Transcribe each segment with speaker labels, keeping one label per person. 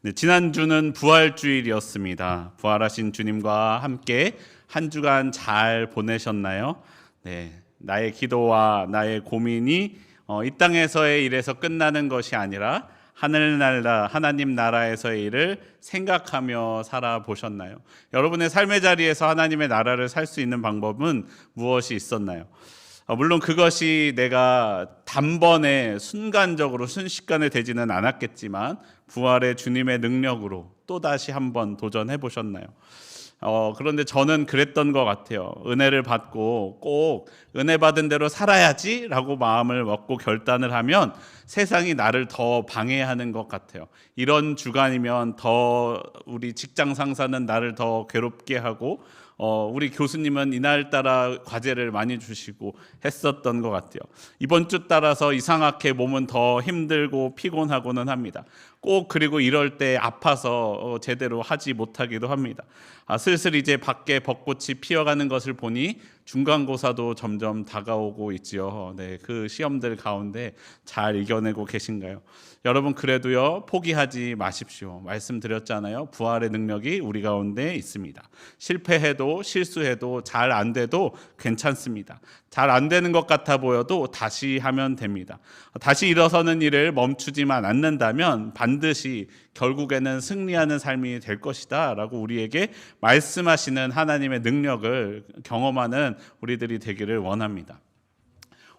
Speaker 1: 네, 지난주는 부활주일이었습니다. 부활하신 주님과 함께 한 주간 잘 보내셨나요? 네, 나의 기도와 나의 고민이 이 땅에서의 일에서 끝나는 것이 아니라 하늘나라 하나님 나라에서의 일을 생각하며 살아보셨나요? 여러분의 삶의 자리에서 하나님의 나라를 살 수 있는 방법은 무엇이 있었나요? 물론 그것이 내가 단번에 순간적으로 순식간에 되지는 않았겠지만 부활의 주님의 능력으로 또다시 한번 도전해 보셨나요? 그런데 저는 그랬던 것 같아요. 은혜를 받고 꼭 은혜 받은 대로 살아야지 라고 마음을 먹고 결단을 하면 세상이 나를 더 방해하는 것 같아요. 이런 주간이면 더 우리 직장 상사는 나를 더 괴롭게 하고 우리 교수님은 이날따라 과제를 많이 주시고 했었던 것 같아요. 이번 주 따라서 이상하게 몸은 더 힘들고 피곤하고는 합니다. 꼭 그리고 이럴 때 아파서 제대로 하지 못하기도 합니다. 슬슬 이제 밖에 벚꽃이 피어가는 것을 보니 중간고사도 점점 다가오고 있지요. 네, 그 시험들 가운데 잘 이겨내고 계신가요? 여러분 그래도요 포기하지 마십시오. 말씀드렸잖아요. 부활의 능력이 우리 가운데 있습니다. 실패해도 실수해도 잘 안 돼도 괜찮습니다. 잘 안 되는 것 같아 보여도 다시 하면 됩니다. 다시 일어서는 일을 멈추지만 않는다면 반드시 결국에는 승리하는 삶이 될 것이다 라고 우리에게 말씀하시는 하나님의 능력을 경험하는 우리들이 되기를 원합니다.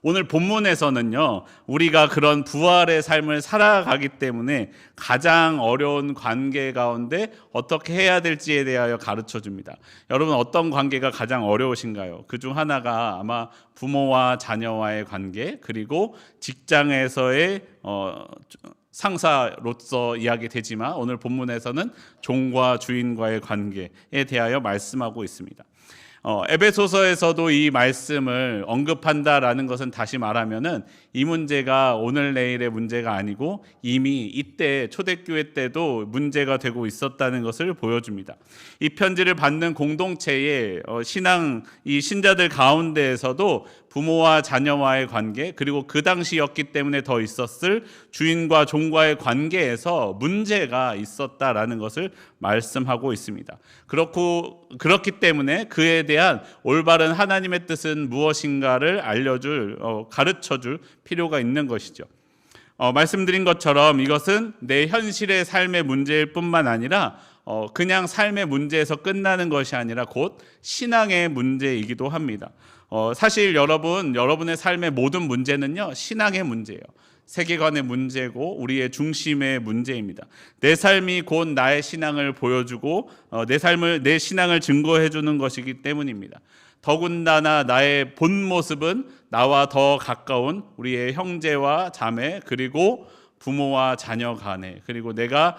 Speaker 1: 오늘 본문에서는요, 우리가 그런 부활의 삶을 살아가기 때문에 가장 어려운 관계 가운데 어떻게 해야 될지에 대하여 가르쳐 줍니다. 여러분 어떤 관계가 가장 어려우신가요? 그중 하나가 아마 부모와 자녀와의 관계, 그리고 직장에서의 상사로서 이야기되지만 오늘 본문에서는 종과 주인과의 관계에 대하여 말씀하고 있습니다. 에베소서에서도 이 말씀을 언급한다라는 것은 다시 말하면은 이 문제가 오늘 내일의 문제가 아니고 이미 이때 초대교회 때도 문제가 되고 있었다는 것을 보여줍니다. 이 편지를 받는 공동체의 이 신자들 가운데에서도 부모와 자녀와의 관계, 그리고 그 당시였기 때문에 더 있었을 주인과 종과의 관계에서 문제가 있었다라는 것을 말씀하고 있습니다. 그렇기 때문에 그에 대한 올바른 하나님의 뜻은 무엇인가를 가르쳐줄 필요가 있는 것이죠. 말씀드린 것처럼 이것은 내 현실의 삶의 문제일 뿐만 아니라 그냥 삶의 문제에서 끝나는 것이 아니라 곧 신앙의 문제이기도 합니다. 사실 여러분의 삶의 모든 문제는요, 신앙의 문제예요. 세계관의 문제고 우리의 중심의 문제입니다. 내 삶이 곧 나의 신앙을 보여주고 내 신앙을 증거해 주는 것이기 때문입니다. 더군다나 나의 본 모습은 나와 더 가까운 우리의 형제와 자매, 그리고 부모와 자녀 간에, 그리고 내가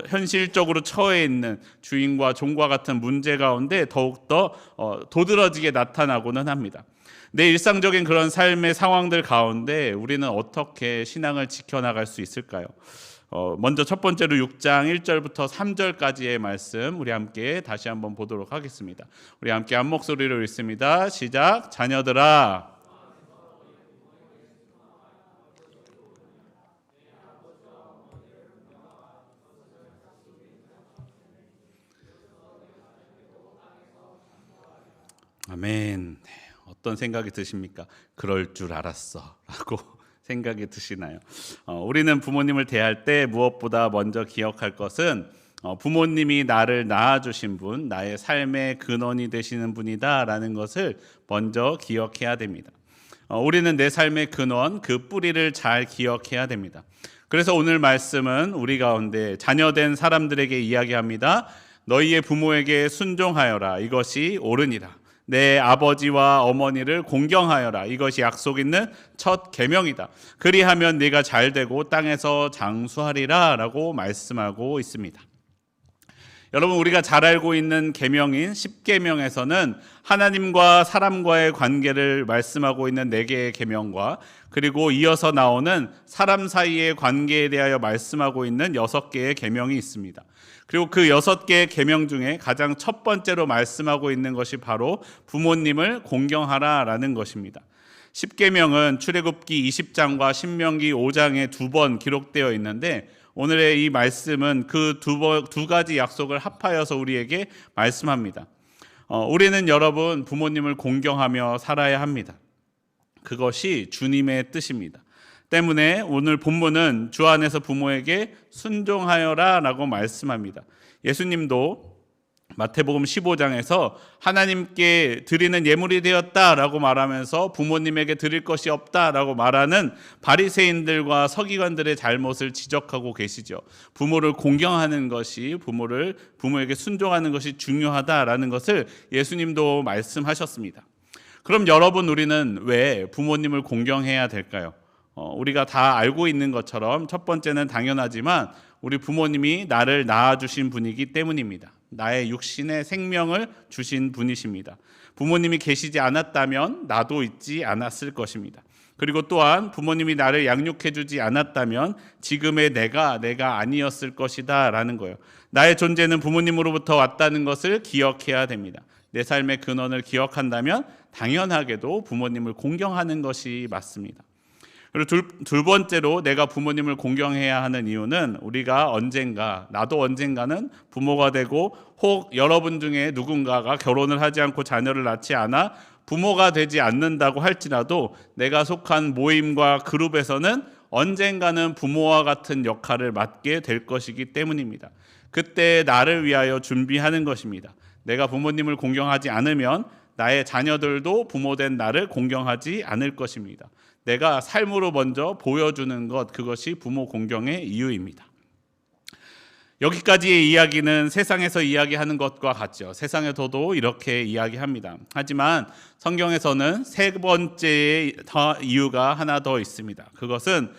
Speaker 1: 현실적으로 처해 있는 주인과 종과 같은 문제 가운데 더욱더 도드라지게 나타나고는 합니다. 내 일상적인 그런 삶의 상황들 가운데 우리는 어떻게 신앙을 지켜나갈 수 있을까요? 먼저 첫 번째로 6장 1절부터 3절까지의 말씀 우리 함께 다시 한번 보도록 하겠습니다. 우리 함께 한 목소리로 읽습니다. 시작. 자녀들아, 아멘. 어떤 생각이 드십니까? 그럴 줄 알았어 라고 생각이 드시나요? 우리는 부모님을 대할 때 무엇보다 먼저 기억할 것은 부모님이 나를 낳아주신 분, 나의 삶의 근원이 되시는 분이다 라는 것을 먼저 기억해야 됩니다. 우리는 내 삶의 근원, 그 뿌리를 잘 기억해야 됩니다. 그래서 오늘 말씀은 우리 가운데 자녀된 사람들에게 이야기합니다. 너희의 부모에게 순종하여라. 이것이 옳으니라. 내 아버지와 어머니를 공경하여라. 이것이 약속 있는 첫 계명이다. 그리하면 네가 잘되고 땅에서 장수하리라 라고 말씀하고 있습니다. 여러분, 우리가 잘 알고 있는 계명인 10계명에서는 하나님과 사람과의 관계를 말씀하고 있는 4개의 계명과 그리고 이어서 나오는 사람 사이의 관계에 대하여 말씀하고 있는 6개의 계명이 있습니다. 그리고 그 6개의 계명 중에 가장 첫 번째로 말씀하고 있는 것이 바로 부모님을 공경하라라는 것입니다. 10계명은 출애굽기 20장과 신명기 5장에 2번 기록되어 있는데 오늘의 이 말씀은 그 두 가지 약속을 합하여서 우리에게 말씀합니다. 우리는 여러분 부모님을 공경하며 살아야 합니다. 그것이 주님의 뜻입니다. 때문에 오늘 본문은 주 안에서 부모에게 순종하여라 라고 말씀합니다. 예수님도 마태복음 15장에서 하나님께 드리는 예물이 되었다라고 말하면서 부모님에게 드릴 것이 없다라고 말하는 바리새인들과 서기관들의 잘못을 지적하고 계시죠. 부모를 공경하는 것이 부모에게 순종하는 것이 중요하다라는 것을 예수님도 말씀하셨습니다. 그럼 여러분, 우리는 왜 부모님을 공경해야 될까요? 우리가 다 알고 있는 것처럼 첫 번째는 당연하지만 우리 부모님이 나를 낳아주신 분이기 때문입니다. 나의 육신의 생명을 주신 분이십니다. 부모님이 계시지 않았다면 나도 있지 않았을 것입니다. 그리고 또한 부모님이 나를 양육해주지 않았다면 지금의 내가 아니었을 것이다 라는 거예요. 나의 존재는 부모님으로부터 왔다는 것을 기억해야 됩니다. 내 삶의 근원을 기억한다면 당연하게도 부모님을 공경하는 것이 맞습니다. 그리고 두 번째로 내가 부모님을 공경해야 하는 이유는 우리가 나도 언젠가는 부모가 되고 혹 여러분 중에 누군가가 결혼을 하지 않고 자녀를 낳지 않아 부모가 되지 않는다고 할지라도 내가 속한 모임과 그룹에서는 언젠가는 부모와 같은 역할을 맡게 될 것이기 때문입니다. 그때 나를 위하여 준비하는 것입니다. 내가 부모님을 공경하지 않으면 나의 자녀들도 부모된 나를 공경하지 않을 것입니다. 내가 삶으로 먼저 보여주는 것, 그것이 부모 공경의 이유입니다. 여기까지의 이야기는 세상에서 이야기하는 것과 같죠. 세상에서도 이렇게 이야기합니다. 하지만 성경에서는 세 번째의 이유가 하나 더 있습니다. 그것은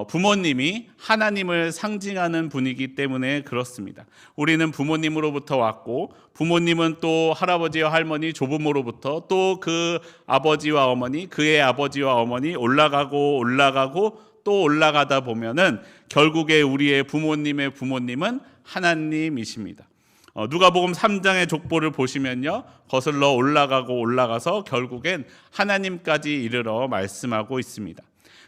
Speaker 1: 부모님이 하나님을 상징하는 분이기 때문에 그렇습니다. 우리는 부모님으로부터 왔고 부모님은 또 할아버지와 할머니, 조부모로부터 또 그 아버지와 어머니, 그의 아버지와 어머니 올라가고 또 올라가다 보면은 결국에 우리의 부모님의 부모님은 하나님이십니다. 누가복음 3장의 족보를 보시면요, 거슬러 올라가서 결국엔 하나님까지 이르러 말씀하고 있습니다.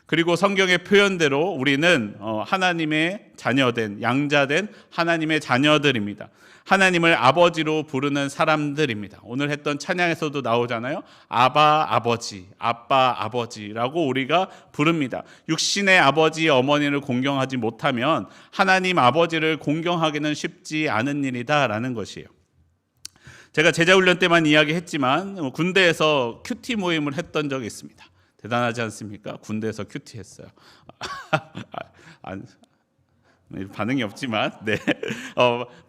Speaker 1: 그리고 성경의 표현대로 우리는 하나님의 자녀된, 양자된 하나님의 자녀들입니다. 하나님을 아버지로 부르는 사람들입니다. 오늘 했던 찬양에서도 나오잖아요. 아바 아버지, 아빠 아버지라고 우리가 부릅니다. 육신의 아버지 어머니를 공경하지 못하면 하나님 아버지를 공경하기는 쉽지 않은 일이다라는 것이에요. 제가 제자훈련 때만 이야기했지만 군대에서 큐티 모임을 했던 적이 있습니다. 대단하지 않습니까? 군대에서 큐티 했어요. 반응이 없지만, 네.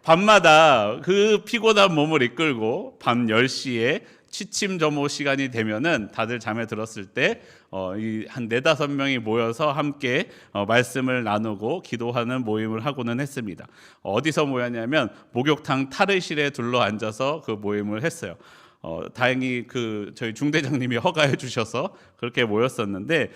Speaker 1: 밤마다 그 피곤한 몸을 이끌고 밤 10시에 취침 점호 시간이 되면은 다들 잠에 들었을 때 한 4-5명이 모여서 함께 말씀을 나누고 기도하는 모임을 하고는 했습니다. 어디서 모였냐면 목욕탕 탈의실에 둘러 앉아서 그 모임을 했어요. 다행히 저희 중대장님이 허가해 주셔서 그렇게 모였었는데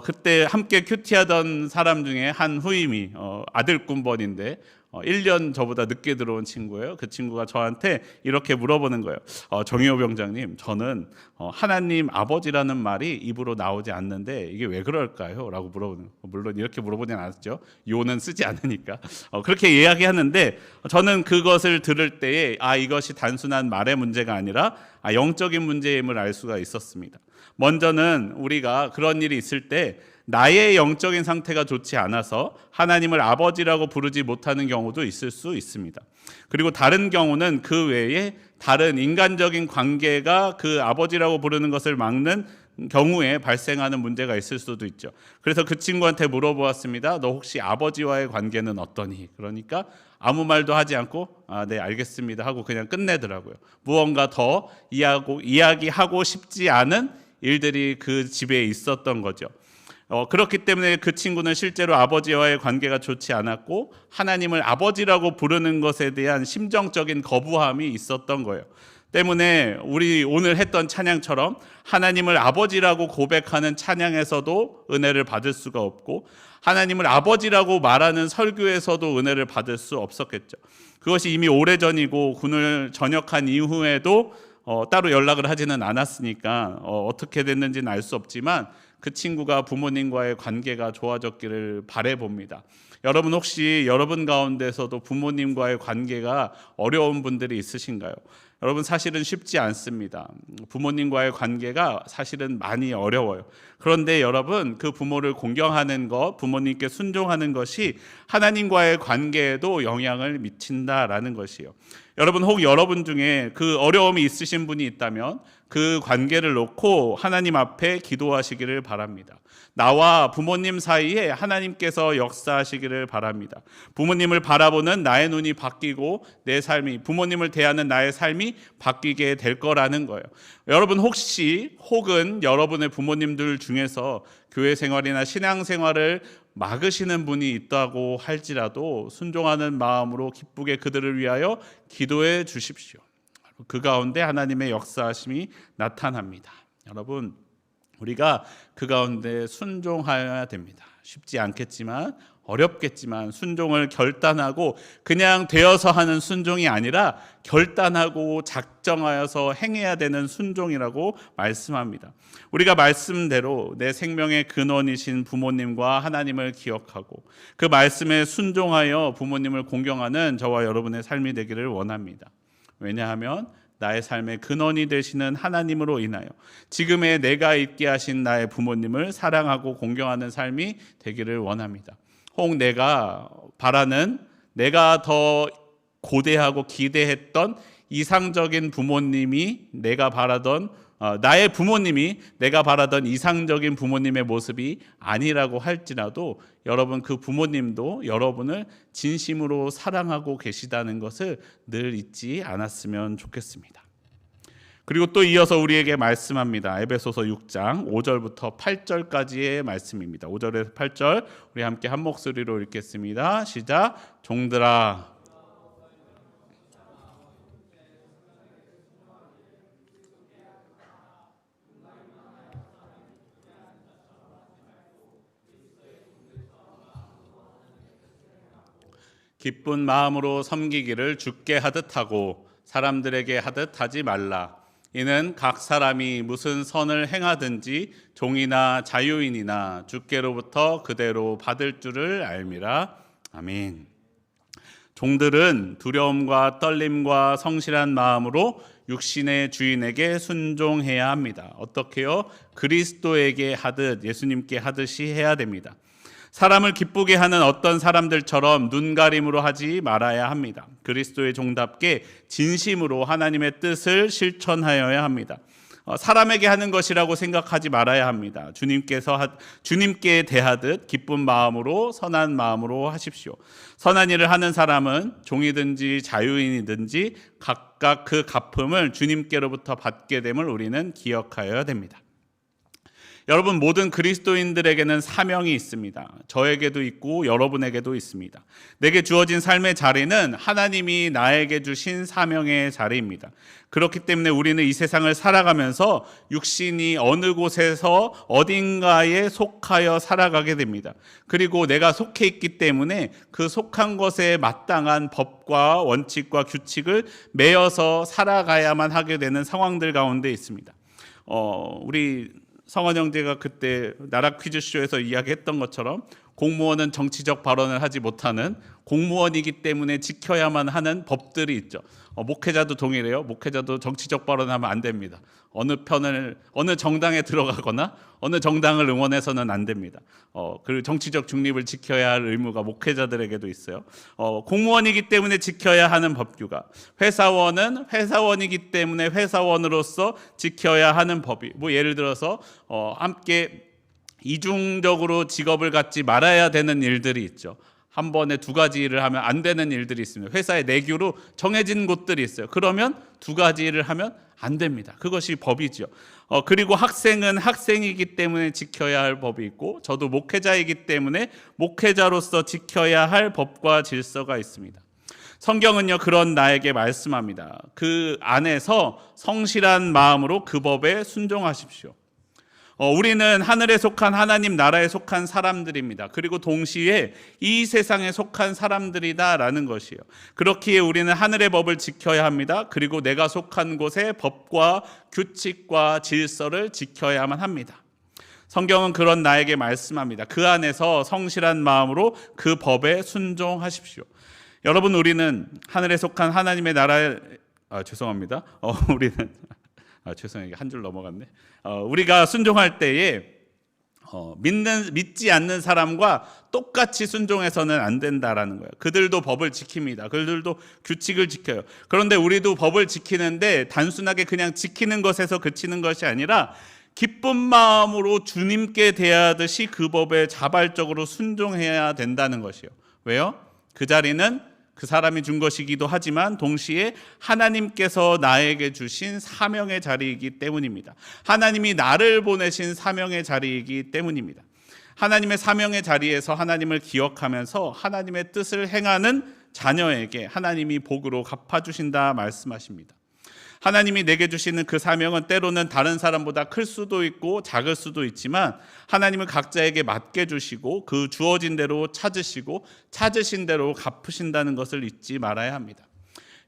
Speaker 1: 그때 함께 큐티하던 사람 중에 한 후임이 아들 군번인데 1년 저보다 늦게 들어온 친구예요. 그 친구가 저한테 이렇게 물어보는 거예요. 정의호 병장님, 저는 하나님 아버지라는 말이 입으로 나오지 않는데 이게 왜 그럴까요? 라고 물어보는 거예요. 물론 이렇게 물어보진 않았죠. 요는 쓰지 않으니까. 그렇게 이야기하는데 저는 그것을 들을 때에 이것이 단순한 말의 문제가 아니라 영적인 문제임을 알 수가 있었습니다. 먼저는 우리가 그런 일이 있을 때 나의 영적인 상태가 좋지 않아서 하나님을 아버지라고 부르지 못하는 경우도 있을 수 있습니다. 그리고 다른 경우는 그 외에 다른 인간적인 관계가 그 아버지라고 부르는 것을 막는 경우에 발생하는 문제가 있을 수도 있죠. 그래서 그 친구한테 물어보았습니다. 너 혹시 아버지와의 관계는 어떠니? 그러니까 아무 말도 하지 않고 네, 알겠습니다 하고 그냥 끝내더라고요. 무언가 더 이야기하고 싶지 않은 일들이 그 집에 있었던 거죠. 그렇기 때문에 그 친구는 실제로 아버지와의 관계가 좋지 않았고 하나님을 아버지라고 부르는 것에 대한 심정적인 거부함이 있었던 거예요. 때문에 우리 오늘 했던 찬양처럼 하나님을 아버지라고 고백하는 찬양에서도 은혜를 받을 수가 없고 하나님을 아버지라고 말하는 설교에서도 은혜를 받을 수 없었겠죠. 그것이 이미 오래전이고 군을 전역한 이후에도 따로 연락을 하지는 않았으니까 어떻게 됐는지는 알 수 없지만 그 친구가 부모님과의 관계가 좋아졌기를 바라봅니다. 여러분 혹시 여러분 가운데서도 부모님과의 관계가 어려운 분들이 있으신가요? 여러분 사실은 쉽지 않습니다. 부모님과의 관계가 사실은 많이 어려워요. 그런데 여러분 그 부모를 공경하는 것, 부모님께 순종하는 것이 하나님과의 관계에도 영향을 미친다라는 것이에요. 여러분 혹 여러분 중에 그 어려움이 있으신 분이 있다면 그 관계를 놓고 하나님 앞에 기도하시기를 바랍니다. 나와 부모님 사이에 하나님께서 역사하시기를 바랍니다. 부모님을 바라보는 나의 눈이 바뀌고 내 삶이, 부모님을 대하는 나의 삶이 바뀌게 될 거라는 거예요. 여러분 혹은 여러분의 부모님들 중에서 교회 생활이나 신앙 생활을 막으시는 분이 있다고 할지라도 순종하는 마음으로 기쁘게 그들을 위하여 기도해 주십시오. 그 가운데 하나님의 역사하심이 나타납니다. 여러분 우리가 그 가운데 순종해야 됩니다. 쉽지 않겠지만 어렵겠지만 순종을 결단하고 그냥 되어서 하는 순종이 아니라 결단하고 작정하여서 행해야 되는 순종이라고 말씀합니다. 우리가 말씀대로 내 생명의 근원이신 부모님과 하나님을 기억하고 그 말씀에 순종하여 부모님을 공경하는 저와 여러분의 삶이 되기를 원합니다. 왜냐하면 나의 삶의 근원이 되시는 하나님으로 인하여 지금의 내가 있게 하신 나의 부모님을 사랑하고 공경하는 삶이 되기를 원합니다. 혹 내가 바라는, 내가 더 고대하고 기대했던 이상적인 부모님이 나의 부모님이 내가 바라던 이상적인 부모님의 모습이 아니라고 할지라도 여러분 그 부모님도 여러분을 진심으로 사랑하고 계시다는 것을 늘 잊지 않았으면 좋겠습니다. 그리고 또 이어서 우리에게 말씀합니다. 에베소서 6장 5절부터 8절까지의 말씀입니다. 5절에서 8절 우리 함께 한 목소리로 읽겠습니다. 시작. 종들아 기쁜 마음으로 섬기기를 주께 하듯 하고 사람들에게 하듯 하지 말라. 이는 각 사람이 무슨 선을 행하든지 종이나 자유인이나 주께로부터 그대로 받을 줄을 알미라. 아멘. 종들은 두려움과 떨림과 성실한 마음으로 육신의 주인에게 순종해야 합니다. 어떻게요? 그리스도에게 하듯, 예수님께 하듯이 해야 됩니다. 사람을 기쁘게 하는 어떤 사람들처럼 눈가림으로 하지 말아야 합니다. 그리스도의 종답게 진심으로 하나님의 뜻을 실천하여야 합니다. 사람에게 하는 것이라고 생각하지 말아야 합니다. 주님께 대하듯 기쁜 마음으로 선한 마음으로 하십시오. 선한 일을 하는 사람은 종이든지 자유인이든지 각각 그 갚음을 주님께로부터 받게 됨을 우리는 기억하여야 됩니다. 여러분 모든 그리스도인들에게는 사명이 있습니다. 저에게도 있고 여러분에게도 있습니다. 내게 주어진 삶의 자리는 하나님이 나에게 주신 사명의 자리입니다. 그렇기 때문에 우리는 이 세상을 살아가면서 육신이 어느 곳에서 어딘가에 속하여 살아가게 됩니다. 그리고 내가 속해 있기 때문에 그 속한 것에 마땅한 법과 원칙과 규칙을 매여서 살아가야만 하게 되는 상황들 가운데 있습니다. 우리 성원 형제가 그때 나라 퀴즈쇼에서 이야기했던 것처럼 공무원은 정치적 발언을 하지 못하는, 공무원이기 때문에 지켜야만 하는 법들이 있죠. 목회자도 동일해요. 목회자도 정치적 발언하면 안 됩니다. 어느 정당에 들어가거나 어느 정당을 응원해서는 안 됩니다. 그 정치적 중립을 지켜야 할 의무가 목회자들에게도 있어요. 공무원이기 때문에 지켜야 하는 법규가, 회사원은 회사원이기 때문에 회사원으로서 지켜야 하는 법이, 예를 들어서 함께 이중적으로 직업을 갖지 말아야 되는 일들이 있죠. 한 번에 두 가지 일을 하면 안 되는 일들이 있습니다. 회사의 내규로 정해진 곳들이 있어요. 그러면 두 가지 일을 하면 안 됩니다. 그것이 법이죠. 그리고 학생은 학생이기 때문에 지켜야 할 법이 있고, 저도 목회자이기 때문에 목회자로서 지켜야 할 법과 질서가 있습니다. 성경은요, 그런 나에게 말씀합니다. 그 안에서 성실한 마음으로 그 법에 순종하십시오. 우리는 하늘에 속한 하나님 나라에 속한 사람들입니다. 그리고 동시에 이 세상에 속한 사람들이다라는 것이에요. 그렇기에 우리는 하늘의 법을 지켜야 합니다. 그리고 내가 속한 곳의 법과 규칙과 질서를 지켜야만 합니다. 성경은 그런 나에게 말씀합니다. 그 안에서 성실한 마음으로 그 법에 순종하십시오. 여러분, 우리는 하늘에 속한 하나님의 나라에 죄송합니다. 우리는 죄송해요. 한 줄 넘어갔네. 우리가 순종할 때에 믿지 않는 사람과 똑같이 순종해서는 안 된다라는 거예요. 그들도 법을 지킵니다. 그들도 규칙을 지켜요. 그런데 우리도 법을 지키는데 단순하게 그냥 지키는 것에서 그치는 것이 아니라 기쁜 마음으로 주님께 대하듯이 그 법에 자발적으로 순종해야 된다는 것이요. 왜요? 그 자리는 그 사람이 준 것이기도 하지만 동시에 하나님께서 나에게 주신 사명의 자리이기 때문입니다. 하나님이 나를 보내신 사명의 자리이기 때문입니다. 하나님의 사명의 자리에서 하나님을 기억하면서 하나님의 뜻을 행하는 자녀에게 하나님이 복으로 갚아주신다 말씀하십니다. 하나님이 내게 주시는 그 사명은 때로는 다른 사람보다 클 수도 있고 작을 수도 있지만 하나님은 각자에게 맞게 주시고 그 주어진 대로 찾으시고 찾으신 대로 갚으신다는 것을 잊지 말아야 합니다.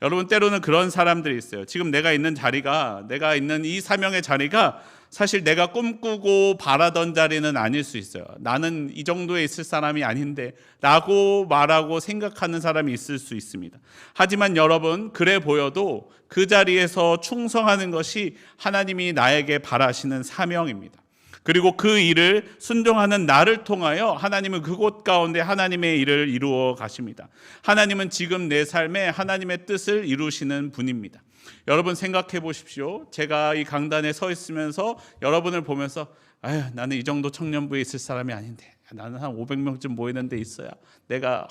Speaker 1: 여러분, 때로는 그런 사람들이 있어요. 지금 내가 있는 자리가, 내가 있는 이 사명의 자리가 사실 내가 꿈꾸고 바라던 자리는 아닐 수 있어요. 나는 이 정도에 있을 사람이 아닌데 라고 말하고 생각하는 사람이 있을 수 있습니다. 하지만 여러분, 그래 보여도 그 자리에서 충성하는 것이 하나님이 나에게 바라시는 사명입니다. 그리고 그 일을 순종하는 나를 통하여 하나님은 그곳 가운데 하나님의 일을 이루어 가십니다. 하나님은 지금 내 삶에 하나님의 뜻을 이루시는 분입니다. 여러분, 생각해 보십시오. 제가 이 강단에 서 있으면서 여러분을 보면서 나는 이 정도 청년부에 있을 사람이 아닌데, 나는 한 500명쯤 모이는 데 있어야 내가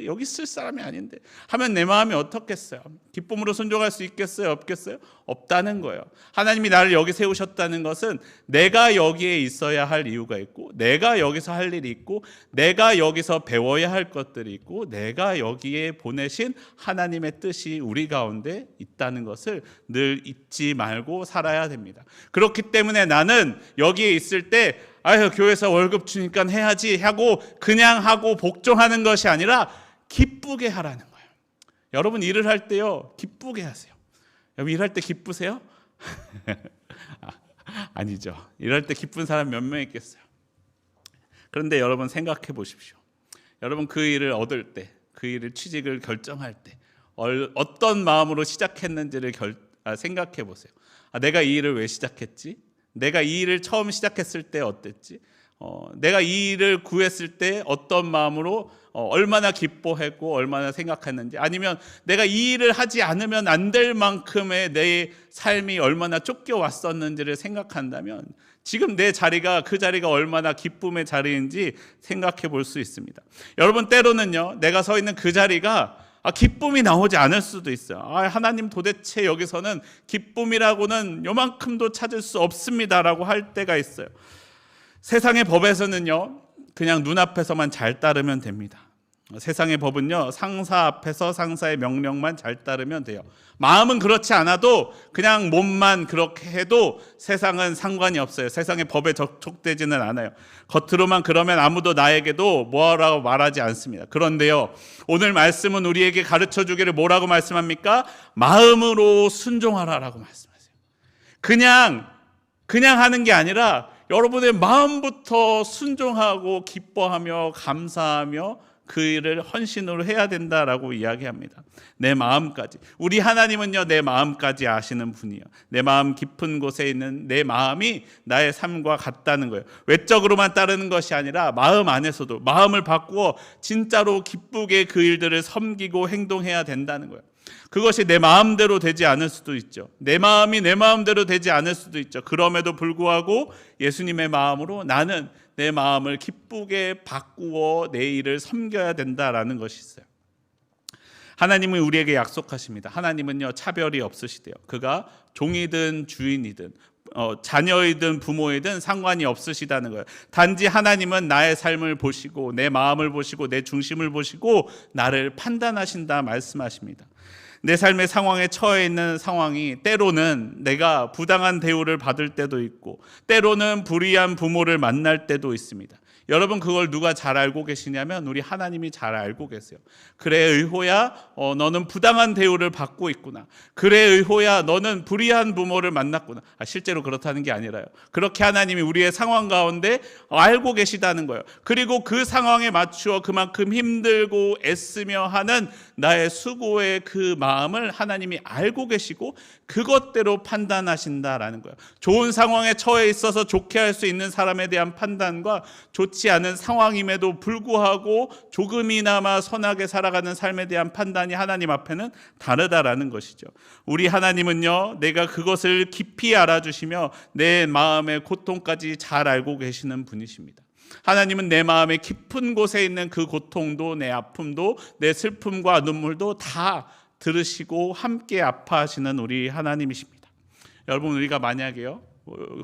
Speaker 1: 여기 있을 사람이 아닌데 하면 내 마음이 어떻겠어요? 기쁨으로 순종할 수 있겠어요? 없겠어요? 없다는 거예요. 하나님이 나를 여기 세우셨다는 것은 내가 여기에 있어야 할 이유가 있고, 내가 여기서 할 일이 있고, 내가 여기서 배워야 할 것들이 있고, 내가 여기에 보내신 하나님의 뜻이 우리 가운데 있다는 것을 늘 잊지 말고 살아야 됩니다. 그렇기 때문에 나는 여기에 있을 때 교회에서 월급 주니까 해야지 하고 그냥 하고 복종하는 것이 아니라 기쁘게 하라는 거예요. 여러분, 일을 할 때요, 기쁘게 하세요. 여러분, 일할 때 기쁘세요? 아니죠. 일할 때 기쁜 사람 몇 명 있겠어요? 그런데 여러분, 생각해 보십시오. 여러분, 그 일을 얻을 때, 그 일을 취직을 결정할 때 어떤 마음으로 시작했는지를 생각해 보세요. 내가 이 일을 왜 시작했지? 내가 이 일을 처음 시작했을 때 어땠지? 내가 이 일을 구했을 때 어떤 마음으로 얼마나 기뻐했고 얼마나 생각했는지, 아니면 내가 이 일을 하지 않으면 안 될 만큼의 내 삶이 얼마나 쫓겨왔었는지를 생각한다면 지금 내 자리가, 그 자리가 얼마나 기쁨의 자리인지 생각해 볼 수 있습니다. 여러분, 때로는요, 내가 서 있는 그 자리가 기쁨이 나오지 않을 수도 있어요. 하나님, 도대체 여기서는 기쁨이라고는 요만큼도 찾을 수 없습니다라고 할 때가 있어요. 세상의 법에서는요, 그냥 눈앞에서만 잘 따르면 됩니다. 세상의 법은요, 상사 앞에서 상사의 명령만 잘 따르면 돼요. 마음은 그렇지 않아도 그냥 몸만 그렇게 해도 세상은 상관이 없어요. 세상의 법에 적촉되지는 않아요. 겉으로만 그러면 아무도 나에게도 뭐라고 말하지 않습니다. 그런데요, 오늘 말씀은 우리에게 가르쳐 주기를 뭐라고 말씀합니까? 마음으로 순종하라라고 말씀하세요. 그냥 하는 게 아니라 여러분의 마음부터 순종하고 기뻐하며 감사하며 그 일을 헌신으로 해야 된다라고 이야기합니다. 내 마음까지. 우리 하나님은요, 내 마음까지 아시는 분이에요. 내 마음 깊은 곳에 있는 내 마음이 나의 삶과 같다는 거예요. 외적으로만 따르는 것이 아니라 마음 안에서도 마음을 바꾸어 진짜로 기쁘게 그 일들을 섬기고 행동해야 된다는 거예요. 그것이 내 마음대로 되지 않을 수도 있죠. 내 마음이 내 마음대로 되지 않을 수도 있죠. 그럼에도 불구하고 예수님의 마음으로 나는 내 마음을 기쁘게 바꾸어 내 일을 섬겨야 된다라는 것이 있어요. 하나님은 우리에게 약속하십니다. 하나님은요, 차별이 없으시대요. 그가 종이든 주인이든 자녀이든 부모이든 상관이 없으시다는 거예요. 단지 하나님은 나의 삶을 보시고 내 마음을 보시고 내 중심을 보시고 나를 판단하신다 말씀하십니다. 내 삶의 상황에 처해 있는 상황이 때로는 내가 부당한 대우를 받을 때도 있고 때로는 불의한 부모를 만날 때도 있습니다. 여러분, 그걸 누가 잘 알고 계시냐면 우리 하나님이 잘 알고 계세요. 그래 의호야, 너는 부당한 대우를 받고 있구나. 그래 의호야, 너는 불의한 부모를 만났구나. 실제로 그렇다는 게 아니라요, 그렇게 하나님이 우리의 상황 가운데 알고 계시다는 거예요. 그리고 그 상황에 맞추어 그만큼 힘들고 애쓰며 하는 나의 수고의 그 마음을 하나님이 알고 계시고 그것대로 판단하신다라는 거예요. 좋은 상황에 처해 있어서 좋게 할 수 있는 사람에 대한 판단과 좋지 않은 상황임에도 불구하고 조금이나마 선하게 살아가는 삶에 대한 판단이 하나님 앞에는 다르다라는 것이죠. 우리 하나님은요, 내가 그것을 깊이 알아주시며 내 마음의 고통까지 잘 알고 계시는 분이십니다. 하나님은 내 마음의 깊은 곳에 있는 그 고통도, 내 아픔도, 내 슬픔과 눈물도 다 들으시고 함께 아파하시는 우리 하나님이십니다. 여러분, 우리가 만약에요,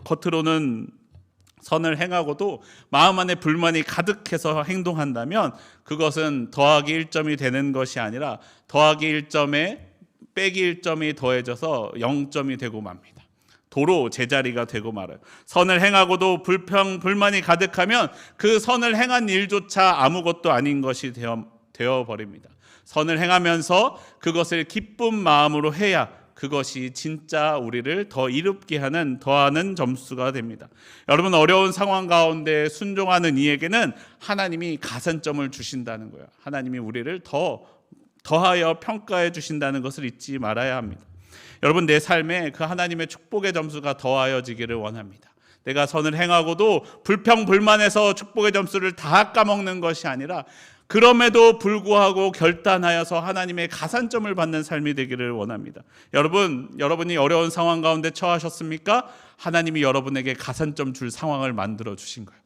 Speaker 1: 겉으로는 선을 행하고도 마음 안에 불만이 가득해서 행동한다면 그것은 더하기 1점이 되는 것이 아니라 더하기 1점에 빼기 1점이 더해져서 0점이 되고 맙니다. 도로 제자리가 되고 말아요. 선을 행하고도 불만이 가득하면 그 선을 행한 일조차 아무것도 아닌 것이 되어버립니다. 선을 행하면서 그것을 기쁜 마음으로 해야 그것이 진짜 우리를 더 이롭게 하는, 더하는 점수가 됩니다. 여러분, 어려운 상황 가운데 순종하는 이에게는 하나님이 가산점을 주신다는 거예요. 하나님이 우리를 더하여 평가해 주신다는 것을 잊지 말아야 합니다. 여러분, 내 삶에 그 하나님의 축복의 점수가 더하여지기를 원합니다. 내가 선을 행하고도 불평불만해서 축복의 점수를 다 까먹는 것이 아니라 그럼에도 불구하고 결단하여서 하나님의 가산점을 받는 삶이 되기를 원합니다. 여러분이 어려운 상황 가운데 처하셨습니까? 하나님이 여러분에게 가산점 줄 상황을 만들어 주신 거예요.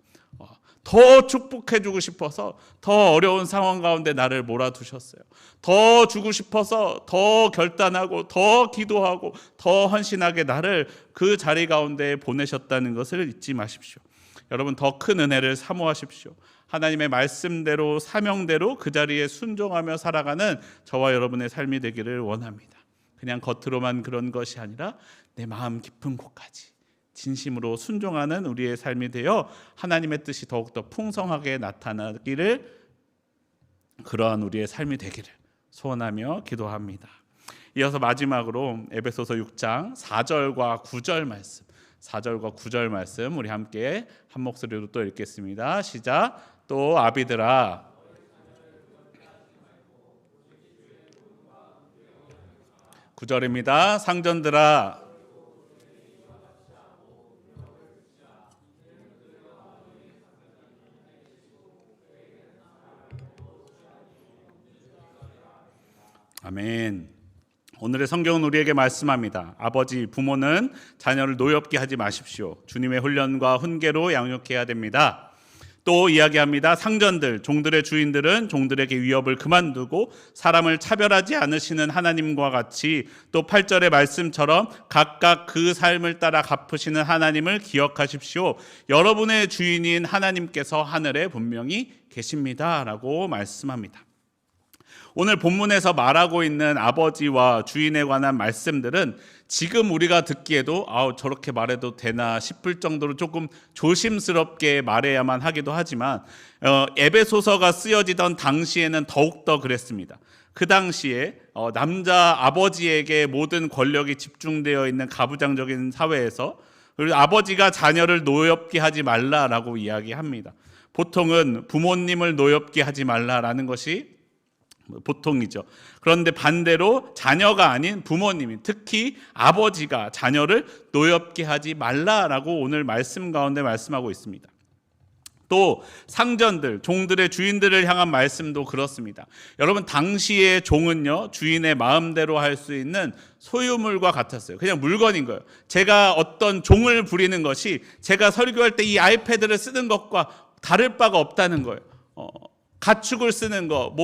Speaker 1: 더 축복해 주고 싶어서 더 어려운 상황 가운데 나를 몰아두셨어요. 더 주고 싶어서 더 결단하고 더 기도하고 더 헌신하게 나를 그 자리 가운데 보내셨다는 것을 잊지 마십시오. 여러분, 더 큰 은혜를 사모하십시오. 하나님의 말씀대로 사명대로 그 자리에 순종하며 살아가는 저와 여러분의 삶이 되기를 원합니다. 그냥 겉으로만 그런 것이 아니라 내 마음 깊은 곳까지 진심으로 순종하는 우리의 삶이 되어 하나님의 뜻이 더욱더 풍성하게 나타나기를, 그러한 우리의 삶이 되기를 소원하며 기도합니다. 이어서 마지막으로 에베소서 6장 4절과 9절 말씀, 4절과 9절 말씀 우리 함께 한 목소리로 또 읽겠습니다. 시작. 또 아비들아, 구절입니다. 상전들아, 아멘. 오늘의 성경은 우리에게 말씀합니다. 아버지, 부모는 자녀를 노엽게 하지 마십시오. 주님의 훈련과 훈계로 양육해야 됩니다. 또 이야기합니다. 상전들, 종들의 주인들은 종들에게 위협을 그만두고 사람을 차별하지 않으시는 하나님과 같이 또 8절의 말씀처럼 각각 그 삶을 따라 갚으시는 하나님을 기억하십시오. 여러분의 주인인 하나님께서 하늘에 분명히 계십니다 라고 말씀합니다. 오늘 본문에서 말하고 있는 아버지와 주인에 관한 말씀들은 지금 우리가 듣기에도 저렇게 말해도 되나 싶을 정도로 조금 조심스럽게 말해야만 하기도 하지만 에베소서가 쓰여지던 당시에는 더욱더 그랬습니다. 그 당시에 남자 아버지에게 모든 권력이 집중되어 있는 가부장적인 사회에서 그리고 아버지가 자녀를 노엽게 하지 말라라고 이야기합니다. 보통은 부모님을 노엽게 하지 말라라는 것이 보통이죠. 그런데 반대로 자녀가 아닌 부모님이, 특히 아버지가 자녀를 노엽게 하지 말라라고 오늘 말씀 가운데 말씀하고 있습니다. 또 상전들, 종들의 주인들을 향한 말씀도 그렇습니다. 여러분, 당시의 종은요, 주인의 마음대로 할 수 있는 소유물과 같았어요. 그냥 물건인 거예요. 제가 어떤 종을 부리는 것이 제가 설교할 때 이 아이패드를 쓰는 것과 다를 바가 없다는 거예요. 가축을 쓰는 것,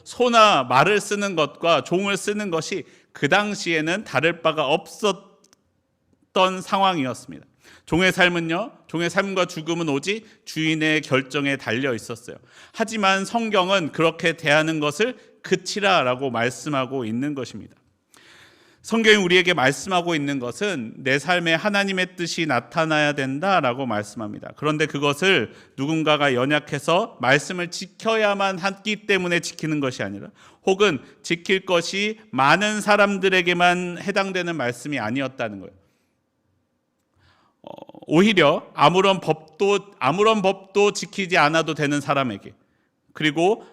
Speaker 1: 소나 말을 쓰는 것과 종을 쓰는 것이 그 당시에는 다를 바가 없었던 상황이었습니다. 종의 삶은요, 종의 삶과 죽음은 오직 주인의 결정에 달려 있었어요. 하지만 성경은 그렇게 대하는 것을 그치라라고 말씀하고 있는 것입니다. 성경이 우리에게 말씀하고 있는 것은 내 삶에 하나님의 뜻이 나타나야 된다라고 말씀합니다. 그런데 그것을 누군가가 연약해서 말씀을 지켜야만 하기 때문에 지키는 것이 아니라, 혹은 지킬 것이 많은 사람들에게만 해당되는 말씀이 아니었다는 거예요. 오히려 아무런 법도 지키지 않아도 되는 사람에게, 그리고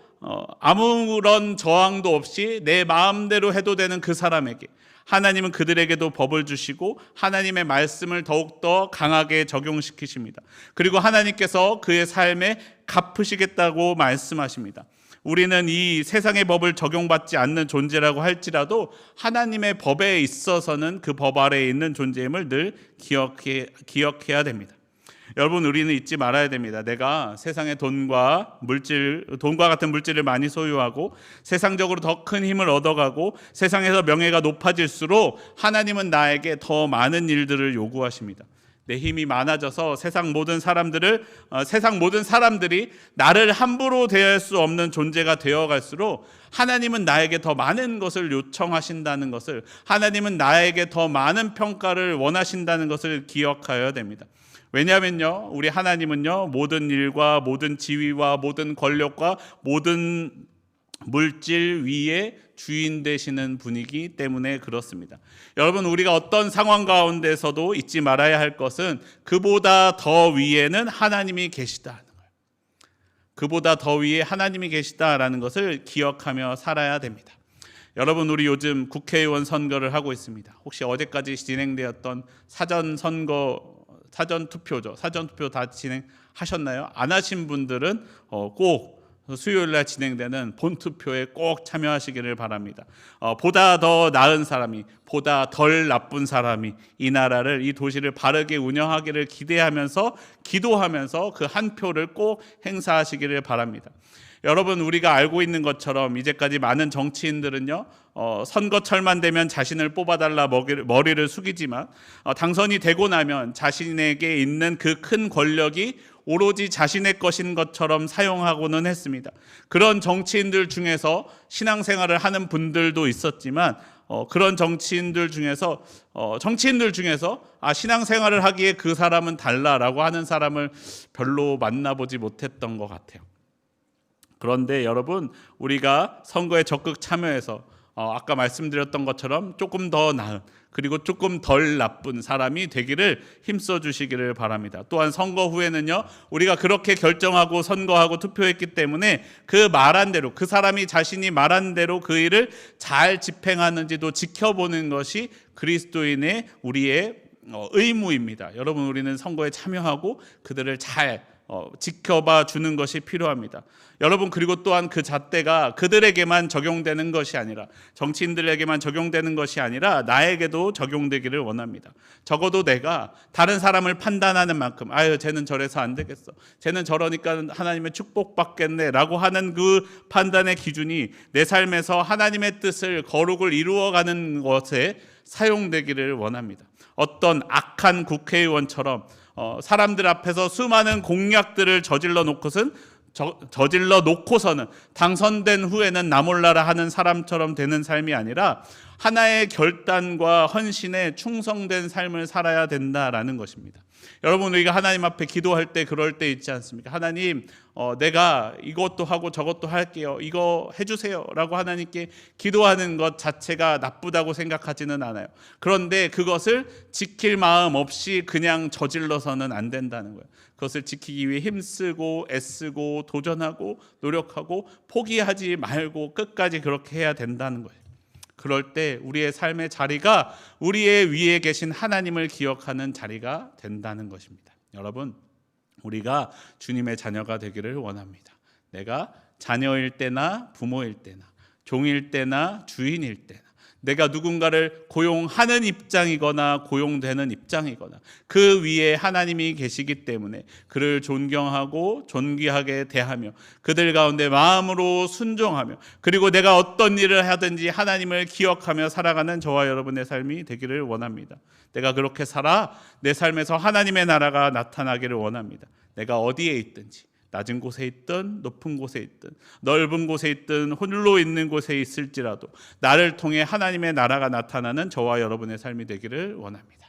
Speaker 1: 아무런 저항도 없이 내 마음대로 해도 되는 그 사람에게 하나님은 그들에게도 법을 주시고 하나님의 말씀을 더욱더 강하게 적용시키십니다. 그리고 하나님께서 그의 삶에 갚으시겠다고 말씀하십니다. 우리는 이 세상의 법을 적용받지 않는 존재라고 할지라도 하나님의 법에 있어서는 그 법 아래에 있는 존재임을 늘 기억해야 됩니다. 여러분, 우리는 잊지 말아야 됩니다. 내가 세상의 돈과 같은 물질을 많이 소유하고 세상적으로 더 큰 힘을 얻어가고 세상에서 명예가 높아질수록 하나님은 나에게 더 많은 일들을 요구하십니다. 내 힘이 많아져서 세상 모든 사람들이 나를 함부로 대할 수 없는 존재가 되어갈수록 하나님은 나에게 더 많은 것을 요청하신다는 것을, 하나님은 나에게 더 많은 평가를 원하신다는 것을 기억하여야 됩니다. 왜냐하면요, 우리 하나님은요, 모든 일과 모든 지위와 모든 권력과 모든 물질 위에 주인 되시는 분이기 때문에 그렇습니다. 여러분, 우리가 어떤 상황 가운데서도 잊지 말아야 할 것은 그보다 더 위에는 하나님이 계시다는 거예요. 그보다 더 위에 하나님이 계시다라는 것을 기억하며 살아야 됩니다. 여러분, 우리 요즘 국회의원 선거를 하고 있습니다. 혹시 어제까지 진행되었던 사전 투표 다 진행하셨나요? 안 하신 분들은 꼭 수요일날 진행되는 본투표에 꼭 참여하시기를 바랍니다. 보다 더 나은 사람이, 보다 덜 나쁜 사람이 이 나라를, 이 도시를 바르게 운영하기를 기대하면서, 기도하면서 그 한 표를 꼭 행사하시기를 바랍니다. 여러분, 우리가 알고 있는 것처럼 이제까지 많은 정치인들은요, 선거철만 되면 자신을 뽑아달라 머리를 숙이지만 당선이 되고 나면 자신에게 있는 그 큰 권력이 오로지 자신의 것인 것처럼 사용하고는 했습니다. 그런 정치인들 중에서 신앙생활을 하는 분들도 있었지만 그런 정치인들 중에서 신앙생활을 하기에 그 사람은 달라라고 하는 사람을 별로 만나보지 못했던 것 같아요. 그런데 여러분, 우리가 선거에 적극 참여해서 아까 말씀드렸던 것처럼 조금 더 나은, 그리고 조금 덜 나쁜 사람이 되기를 힘써 주시기를 바랍니다. 또한 선거 후에는요, 우리가 그렇게 결정하고 선거하고 투표했기 때문에 그 말한 대로, 그 사람이 자신이 말한 대로 그 일을 잘 집행하는지도 지켜보는 것이 그리스도인의 우리의 의무입니다. 여러분, 우리는 선거에 참여하고 그들을 잘 지켜봐 주는 것이 필요합니다. 여러분, 그리고 또한 그 잣대가 그들에게만 적용되는 것이 아니라, 정치인들에게만 적용되는 것이 아니라 나에게도 적용되기를 원합니다. 적어도 내가 다른 사람을 판단하는 만큼, 쟤는 저래서 안 되겠어, 쟤는 저러니까 하나님의 축복받겠네 라고 하는 그 판단의 기준이 내 삶에서 하나님의 뜻을, 거룩을 이루어가는 것에 사용되기를 원합니다. 어떤 악한 국회의원처럼 사람들 앞에서 수많은 공약들을 저질러 놓고서는 당선된 후에는 나 몰라라 하는 사람처럼 되는 삶이 아니라 하나의 결단과 헌신에 충성된 삶을 살아야 된다라는 것입니다. 여러분, 우리가 하나님 앞에 기도할 때 그럴 때 있지 않습니까? 하나님, 내가 이것도 하고 저것도 할게요, 이거 해주세요 라고 하나님께 기도하는 것 자체가 나쁘다고 생각하지는 않아요. 그런데 그것을 지킬 마음 없이 그냥 저질러서는 안 된다는 거예요. 그것을 지키기 위해 힘쓰고 애쓰고 도전하고 노력하고 포기하지 말고 끝까지 그렇게 해야 된다는 거예요. 그럴 때 우리의 삶의 자리가 우리의 위에 계신 하나님을 기억하는 자리가 된다는 것입니다. 여러분, 우리가 주님의 자녀가 되기를 원합니다. 내가 자녀일 때나 부모일 때나 종일 때나 주인일 때나, 내가 누군가를 고용하는 입장이거나 고용되는 입장이거나 그 위에 하나님이 계시기 때문에 그를 존경하고 존귀하게 대하며 그들 가운데 마음으로 순종하며, 그리고 내가 어떤 일을 하든지 하나님을 기억하며 살아가는 저와 여러분의 삶이 되기를 원합니다. 내가 그렇게 살아 내 삶에서 하나님의 나라가 나타나기를 원합니다. 내가 어디에 있든지, 낮은 곳에 있든 높은 곳에 있든 넓은 곳에 있든 홀로 있는 곳에 있을지라도 나를 통해 하나님의 나라가 나타나는 저와 여러분의 삶이 되기를 원합니다.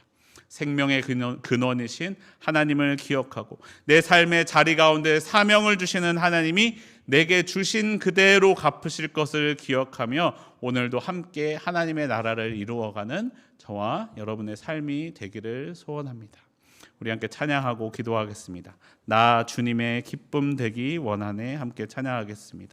Speaker 1: 생명의 근원이신 하나님을 기억하고 내 삶의 자리 가운데 사명을 주시는 하나님이 내게 주신 그대로 갚으실 것을 기억하며 오늘도 함께 하나님의 나라를 이루어가는 저와 여러분의 삶이 되기를 소원합니다. 우리 함께 찬양하고 기도하겠습니다. 나 주님의 기쁨 되기 원하네. 함께 찬양하겠습니다.